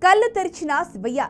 కళ్ళు తెరిచిన శివయ్య.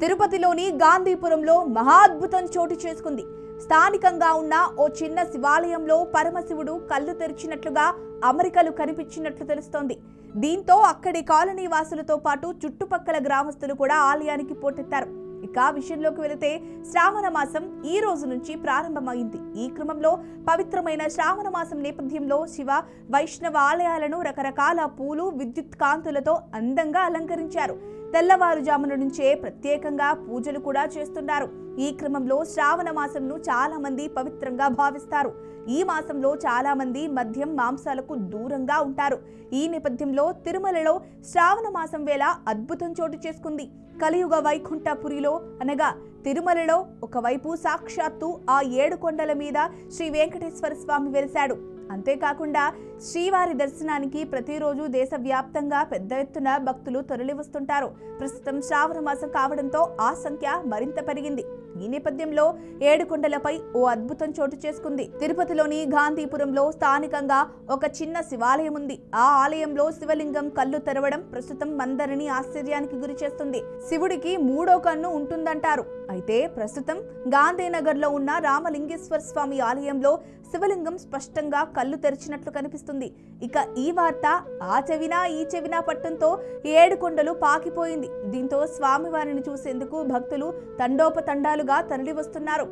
తిరుపతిలోని గాంధీపురంలో మహా అద్భుతం చోటు చేసుకుంది. స్థానికంగా ఉన్న ఓ చిన్న శివాలయంలో పరమశివుడు కళ్ళు తెరిచినట్లుగా అమరికలు కనిపించినట్లు తెలుస్తోంది. దీంతో అక్కడి కాలనీ వాసులతో పాటు చుట్టుపక్కల గ్రామస్తులు కూడా ఆలయానికి పోటెత్తారు. ఇక విషయంలోకి వెళితే శ్రావణ మాసం ఈ రోజు నుంచి ప్రారంభమైంది. ఈ క్రమంలో పవిత్రమైన శ్రావణ మాసం నేపథ్యంలో శివ వైష్ణవ ఆలయాలను రకరకాల పూలు విద్యుత్ కాంతులతో అందంగా అలంకరించారు. తెల్లవారుజామున నుంచే ప్రత్యేకంగా పూజలు కూడా చేస్తున్నారు. ఈ క్రమంలో శ్రావణ మాసంను చాలా మంది పవిత్రంగా భావిస్తారు. ఈ మాసంలో చాలా మంది మద్యం మాంసాలకు దూరంగా ఉంటారు. ఈ నేపథ్యంలో తిరుమలలో శ్రావణ మాసం వేళ అద్భుతం చోటు చేసుకుంది. కలియుగ వైకుంఠపురిలో అనగా తిరుమలలో ఒకవైపు సాక్షాత్తు ఆ 7 కొండల మీద శ్రీ వెంకటేశ్వర స్వామి వెలిశాడు. అంతేకాకుండా శ్రీవారి దర్శనానికి ప్రతిరోజు దేశవ్యాప్తంగా పెద్ద ఎత్తున భక్తులు తరలివస్తుంటారు. ప్రస్తుతం శ్రావణ మాసం కావడంతో ఆ సంఖ్య మరింత పెరిగింది. ఈ నేపథ్యంలో 7 కొండలపై ఓ అద్భుతం చోటు చేసుకుంది. తిరుపతిలోని గాంధీపురంలో స్థానికంగా ఒక చిన్న శివాలయం ఉంది. ఆ ఆలయంలో శివలింగం కళ్ళు తెరవడం ప్రస్తుతం అందరినీ ఆశ్చర్యానికి గురి చేస్తుంది. శివుడికి 3వ కన్ను ఉంటుందంటారు. అయితే ప్రస్తుతం గాంధీనగర్ లో ఉన్న రామలింగేశ్వర స్వామి ఆలయంలో శివలింగం స్పష్టంగా కళ్ళు తెరిచినట్లు కనిపిస్తుంది. ఇక ఈ వార్త ఆ చెవినా ఈ చెవినా పట్టంతో 7 కొండలు పాకిపోయింది. దీంతో స్వామివారిని చూసేందుకు భక్తులు తండోపతండాలుగా తరలి వస్తున్నారు.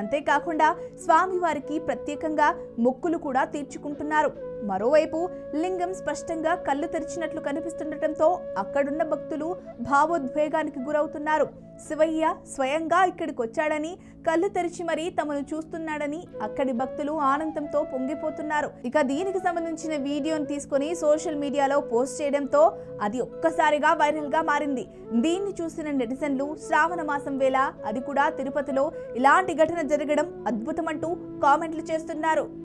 అంతేకాకుండా స్వామివారికి ప్రత్యేకంగా మొక్కులు కూడా తీర్చుకుంటున్నారు. మరోవైపు లింగం స్పష్టంగా కళ్ళు తెరిచినట్లు కనిపిస్తుండటంతో అక్కడున్న భక్తులు భావోద్వేగానికి గురవుతున్నారు. శివయ్య స్వయంగా ఇక్కడికి వచ్చాడని, కళ్ళు తెరిచి మరీ తమను చూస్తున్నాడని అక్కడి భక్తులు ఆనందంతో పొంగిపోతున్నారు. ఇక దీనికి సంబంధించిన వీడియోను తీసుకొని సోషల్ మీడియాలో పోస్ట్ చేయడంతో అది ఒక్కసారిగా వైరల్ గా మారింది. దీన్ని చూసిన నెటిజన్లు శ్రావణ మాసం వేళ అది కూడా తిరుపతిలో ఇలాంటి ఘటన జరగడం అద్భుతమంటూ కామెంట్లు చేస్తున్నారు.